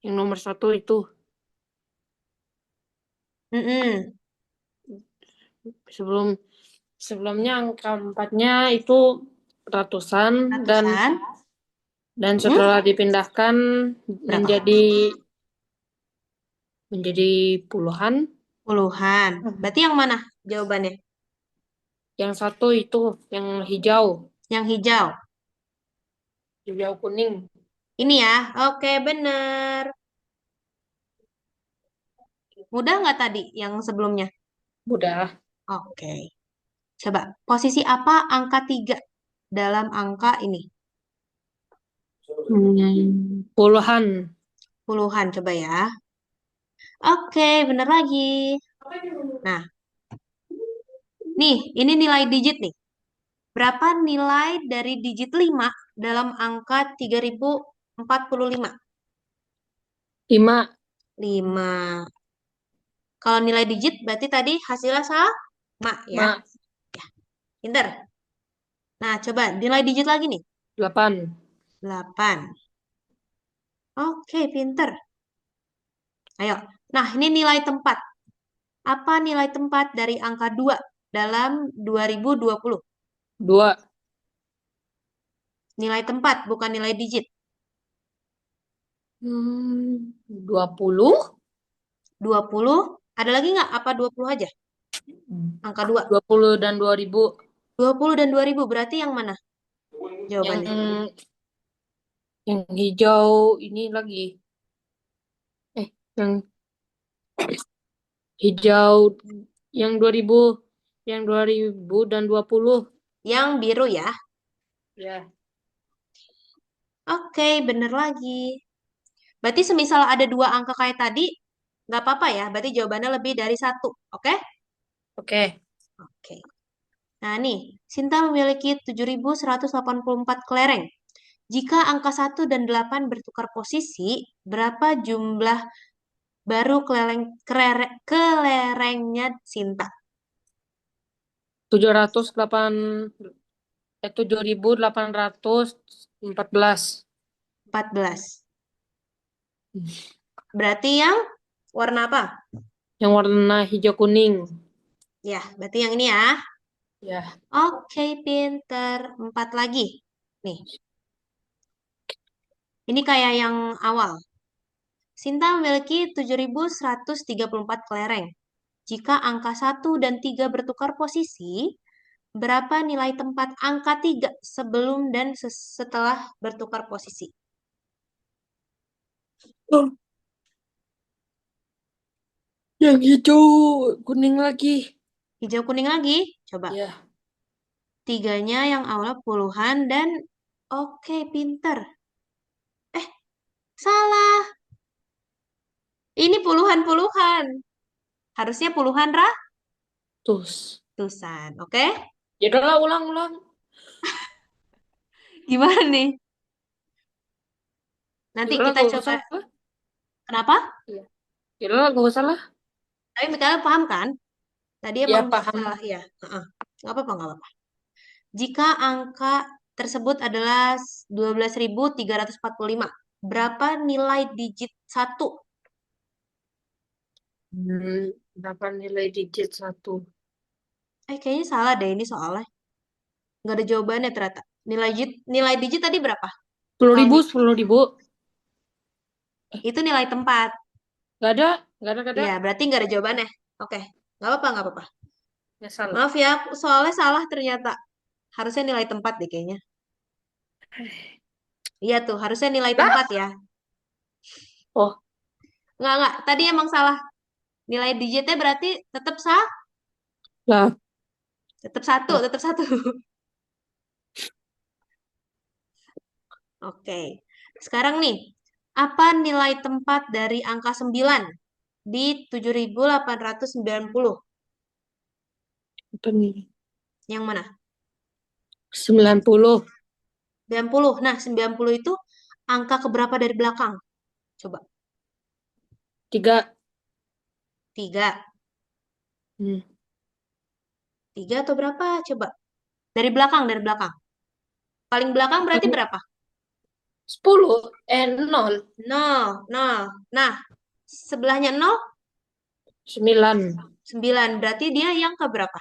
yang nomor satu itu. Mm-mm. Sebelum sebelumnya angka empatnya itu ratusan dan Ratusan. setelah Mm-mm. dipindahkan Berapa? menjadi menjadi puluhan. Puluhan. Berarti yang mana jawabannya? Yang satu itu yang hijau, Yang hijau. hijau kuning. Ini ya. Oke, bener. Mudah nggak tadi yang sebelumnya? Udah. Oke. Coba, posisi apa angka 3 dalam angka ini? Puluhan. Puluhan, coba ya. Oke, bener lagi. Nah, nih, ini nilai digit nih. Berapa nilai dari digit 5 dalam angka 3.045? 5. 5. Kalau nilai digit berarti tadi hasilnya sama ya. Ma, Ya, pinter. Nah, coba nilai digit lagi nih. 8. 8. Oke, pinter. Ayo. Nah, ini nilai tempat. Apa nilai tempat dari angka 2 dalam 2020? 2. Nilai tempat, bukan nilai digit. 20. 20. Ada lagi nggak? Apa 20 aja? Angka 2. 20 dan 2000. 20 dan 2000. Berarti yang mana Yang jawabannya? hijau ini lagi. Yang hijau yang 2000, yang 2000 dan 20. Yang biru ya. Ya. Oke, bener lagi. Berarti semisal ada dua angka kayak tadi, nggak apa-apa ya. Berarti jawabannya lebih dari satu. Oke? Oke. Oke. Nah nih, Sinta memiliki 7.184 kelereng. Jika angka 1 dan 8 bertukar posisi, berapa jumlah baru kelerengnya Sinta? 708 7814. 14. Berarti yang warna apa? Yang warna hijau kuning. Ya, berarti yang ini ya. Ya. Oke, pinter. 4 lagi. Nih, ini kayak yang awal. Sinta memiliki 7.134 kelereng. Jika angka 1 dan 3 bertukar posisi, berapa nilai tempat angka 3 sebelum dan setelah bertukar posisi? Yang hijau, kuning lagi. Hijau kuning lagi. Coba. Ya, Tiganya yang awalnya puluhan dan oke, pinter. Eh, salah. Ini puluhan-puluhan. Harusnya puluhan terus. ratusan. Oke? Ya udahlah, ulang-ulang. Gimana nih? Ya Nanti udahlah, kita gak coba. usah lah. Kenapa? Iya. Ya udahlah, gak usah lah. Tapi kalian paham kan? Tadi emang Ya paham. salah ya. Heeh. Nggak apa-apa, nggak apa-apa. Jika angka tersebut adalah 12.345, berapa nilai digit satu? Berapa nilai digit satu? Kayaknya salah deh ini soalnya. Nggak ada jawabannya ternyata. Nilai digit tadi berapa? 10.000, Kalau 10.000. itu nilai tempat. Gak ada, gak ada, gak ada. Ya, berarti nggak ada jawabannya. Oke, nggak apa-apa, nggak apa-apa. Ya salah. Maaf ya, soalnya salah ternyata. Harusnya nilai tempat deh kayaknya. Iya tuh, harusnya nilai Lah, tempat ya. oh, Nggak. Tadi emang salah. Nilai digitnya berarti tetap sah, lah. tetap satu, Lah. tetap satu. Oke. Sekarang nih, apa nilai tempat dari angka 9 di 7.890? Apa nih? Yang mana? 90. 90. Nah, 90 itu angka keberapa dari belakang? Coba. 3. 3. Hmm. 3 atau berapa? Coba. Dari belakang, dari belakang. Paling belakang berarti berapa? 10. 0. 0, 0. Nah, sebelahnya 0, 9. 9. Berarti dia yang keberapa?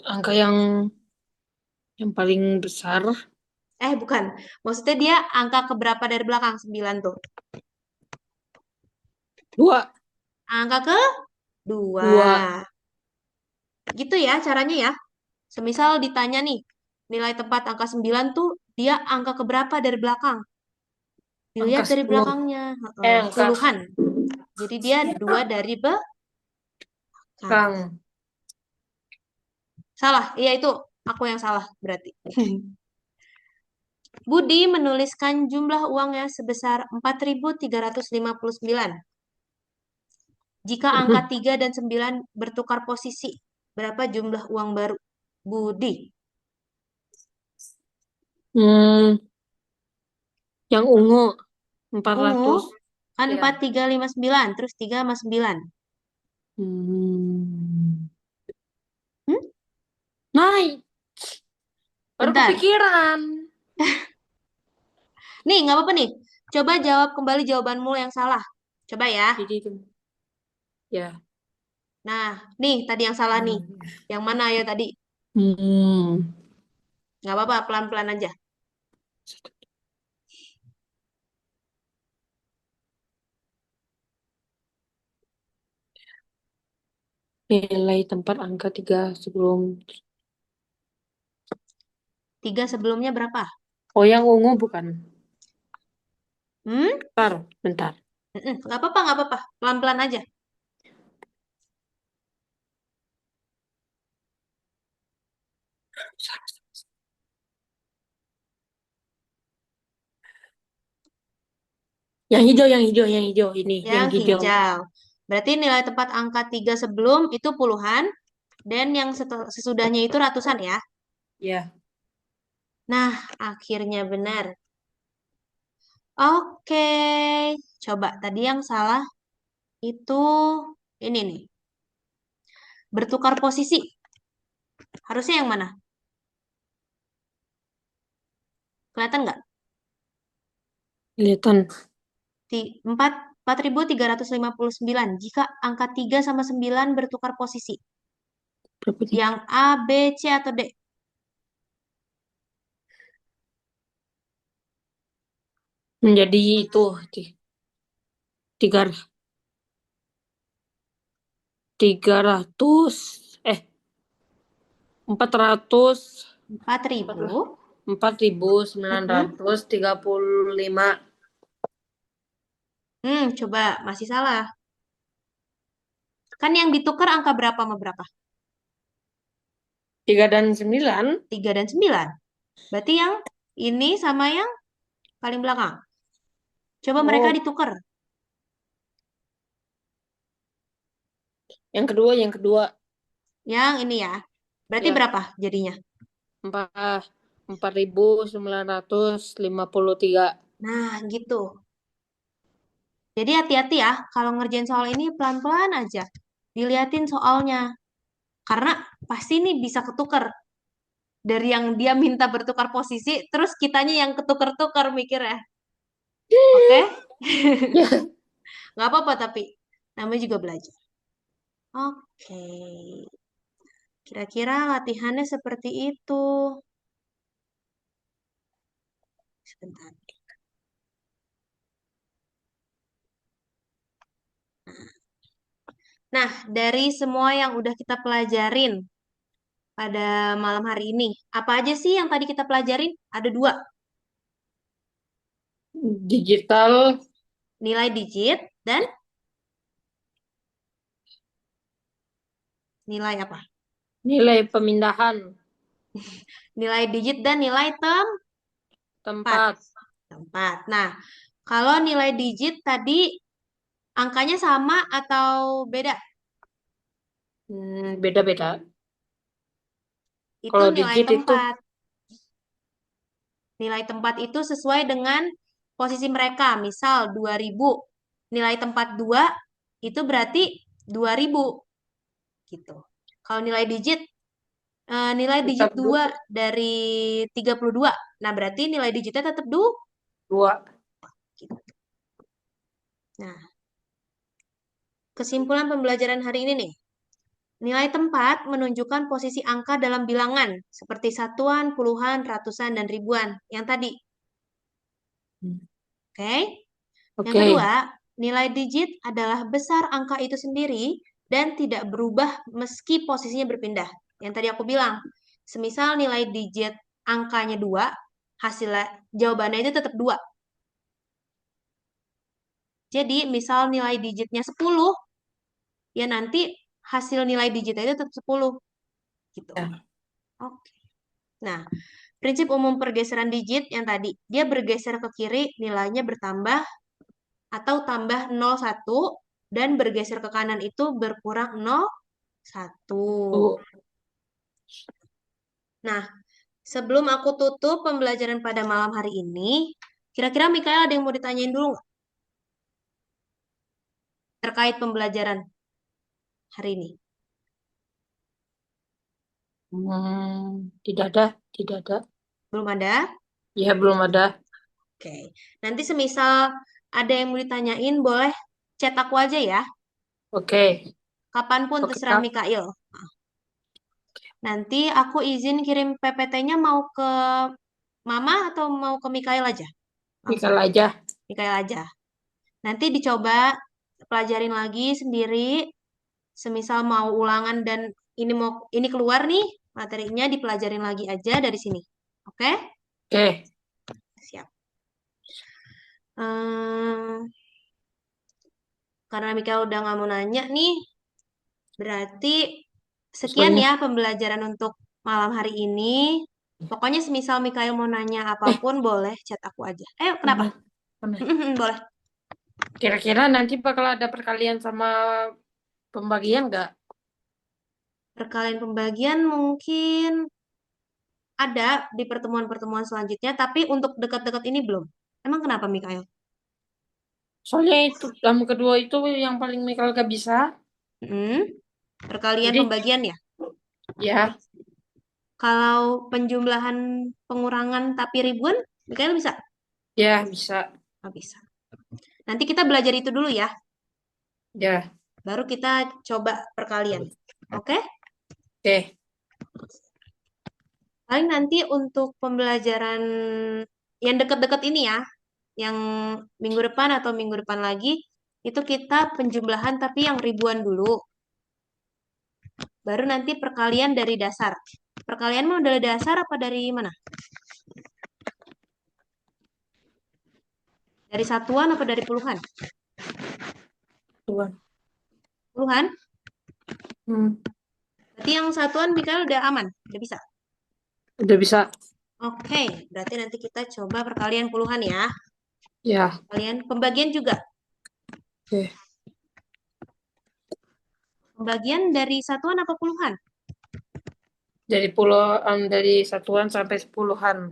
Angka yang paling besar. Bukan. Maksudnya dia angka keberapa dari belakang? 9 tuh. 2. Angka ke 2. 2. Gitu ya caranya ya. Semisal ditanya nih, nilai tempat angka 9 tuh dia angka keberapa dari belakang? Angka Dilihat dari 10. belakangnya. Angka Puluhan. Jadi dia 2 dari belakang. Kang. Salah. Iya itu aku yang salah berarti. Budi menuliskan jumlah uangnya sebesar 4.359. Jika angka 3 dan 9 bertukar posisi, berapa jumlah uang baru? Budi. Hmm, yang ungu 400. Ungu kan Ya. 4.359 terus 3 sama 9. Hmm. Hmm? Naik. Baru Bentar. kepikiran. Nih, nggak apa-apa nih. Coba jawab kembali jawabanmu yang salah. Coba ya. Jadi itu. Ya. Nah, nih tadi yang salah nih. Yang mana ayo tadi? Hmm. Nggak apa-apa, pelan-pelan aja. Nilai tempat angka 3 sebelum. 3 sebelumnya berapa? Oh, yang ungu bukan. Hmm? Bentar, bentar. Nggak apa-apa, nggak apa-apa. Pelan-pelan aja. Yang hijau, yang hijau, yang hijau. Ini, yang Yang hijau. hijau. Berarti nilai tempat angka 3 sebelum itu puluhan. Dan yang sesudahnya itu ratusan ya. Ya. Nah, akhirnya benar. Oke. Coba tadi yang salah itu ini nih. Bertukar posisi. Harusnya yang mana? Kelihatan nggak? Kelihatan. 4.359 jika angka 3 sama 9 bertukar posisi. Berapa nih? Yang A, B, C, atau D? Menjadi itu. Tiga, 300. 400. 4.000. 4.935. Coba masih salah. Kan yang ditukar angka berapa sama berapa? 3 dan 9. 3 dan 9. Berarti yang ini sama yang paling belakang. Coba mereka Oh, ditukar. yang kedua. Yang ini ya. Berarti Ya, berapa jadinya? 4.953. Nah, gitu. Jadi hati-hati ya, kalau ngerjain soal ini pelan-pelan aja. Diliatin soalnya. Karena pasti nih bisa ketukar. Dari yang dia minta bertukar posisi, terus kitanya yang ketukar-tukar mikir ya. Oke? Ya, Nggak apa-apa tapi namanya juga belajar. Oke. Kira-kira latihannya seperti itu. Sebentar. Nah, dari semua yang udah kita pelajarin pada malam hari ini, apa aja sih yang tadi kita pelajarin? Ada dua, digital, nilai digit dan nilai apa? nilai pemindahan Nilai digit dan nilai tempat. tempat. Tempat. Nah, kalau nilai digit tadi angkanya sama atau beda? Beda-beda. Itu Kalau nilai digit itu tempat. Nilai tempat itu sesuai dengan posisi mereka. Misal 2000. Nilai tempat 2 itu berarti 2000 gitu. Kalau nilai digit nilai digit tetap 2 dari 32. Nah, berarti nilai digitnya tetap 2 dua. gitu. Nah, kesimpulan pembelajaran hari ini nih. Nilai tempat menunjukkan posisi angka dalam bilangan seperti satuan, puluhan, ratusan, dan ribuan. Yang tadi. Oke? Yang Oke. kedua, nilai digit adalah besar angka itu sendiri dan tidak berubah meski posisinya berpindah. Yang tadi aku bilang, semisal nilai digit angkanya 2, hasilnya jawabannya itu tetap 2. Jadi, misal nilai digitnya 10, ya nanti hasil nilai digitnya itu tetap 10 gitu. Ya. Oke. Nah, prinsip umum pergeseran digit yang tadi, dia bergeser ke kiri, nilainya bertambah atau tambah 0,1 dan bergeser ke kanan itu berkurang 0,1. Tuh. Nah, sebelum aku tutup pembelajaran pada malam hari ini, kira-kira Mikael ada yang mau ditanyain dulu nggak terkait pembelajaran hari ini? Tidak ada, tidak ada. Belum ada? Ya, belum ada. Oke. Nanti semisal ada yang mau ditanyain, boleh chat aku aja ya. Oke, Kapanpun oke terserah Kak. Mikael. Nanti aku izin kirim PPT-nya mau ke Mama atau mau ke Mikael aja? Langsung. Nikah aja. Mikael aja. Nanti dicoba pelajarin lagi sendiri. Semisal mau ulangan dan ini keluar nih materinya dipelajarin lagi aja dari sini. Oke? Oke, Siap. Ehm, karena Mikael udah nggak mau nanya nih, berarti sekian soalnya. ya pembelajaran untuk malam hari ini. Pokoknya semisal Mikael mau nanya Eh, apapun boleh chat aku aja. Kenapa? benar, benar. Boleh. Kira-kira nanti bakal ada perkalian sama pembagian nggak? Perkalian pembagian mungkin ada di pertemuan-pertemuan selanjutnya, tapi untuk dekat-dekat ini belum. Emang kenapa, Mikael? Soalnya itu kamu kedua itu yang paling Mikal gak bisa. Hmm, perkalian Jadi, pembagian ya. ya, Kalau penjumlahan pengurangan tapi ribuan, Mikael bisa? ya bisa. Nggak bisa. Nanti kita belajar itu dulu ya. Ya, Baru kita coba perkalian. Oke? oke. Paling nanti untuk pembelajaran yang dekat-dekat ini ya, yang minggu depan atau minggu depan lagi, itu kita penjumlahan tapi yang ribuan dulu. Baru nanti perkalian dari dasar. Perkalian mau dari dasar apa dari mana? Dari satuan apa dari puluhan? Tuan. Puluhan? Hmm, Berarti yang satuan Mikael udah aman, udah bisa. udah bisa. Oke, berarti nanti kita coba perkalian puluhan ya. Ya, Kalian pembagian juga. oke. Pembagian dari satuan apa puluhan? Dari satuan sampai sepuluhan.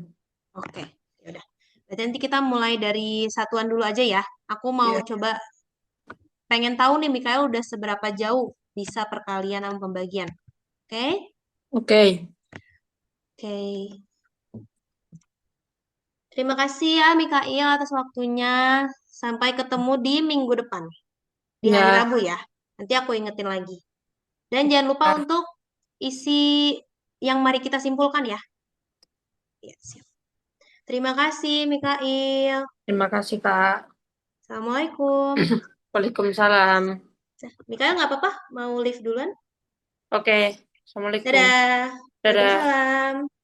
Oke, ya udah. Berarti nanti kita mulai dari satuan dulu aja ya. Aku mau Ya, coba pengen tahu nih Mikael udah seberapa jauh bisa perkalian sama pembagian. Oke? oke. Oke. Terima kasih ya Mikael atas waktunya. Sampai ketemu di minggu depan, di hari Ya, Rabu ya. Nanti aku ingetin lagi. Dan jangan lupa ya. untuk isi yang mari kita simpulkan ya. Ya, siap. Terima kasih Mikael. Terima kasih, Kak. Assalamualaikum. Waalaikumsalam. Mikael nggak apa-apa? Mau live duluan? Oke, Assalamualaikum. Dadah. Dadah. Waalaikumsalam.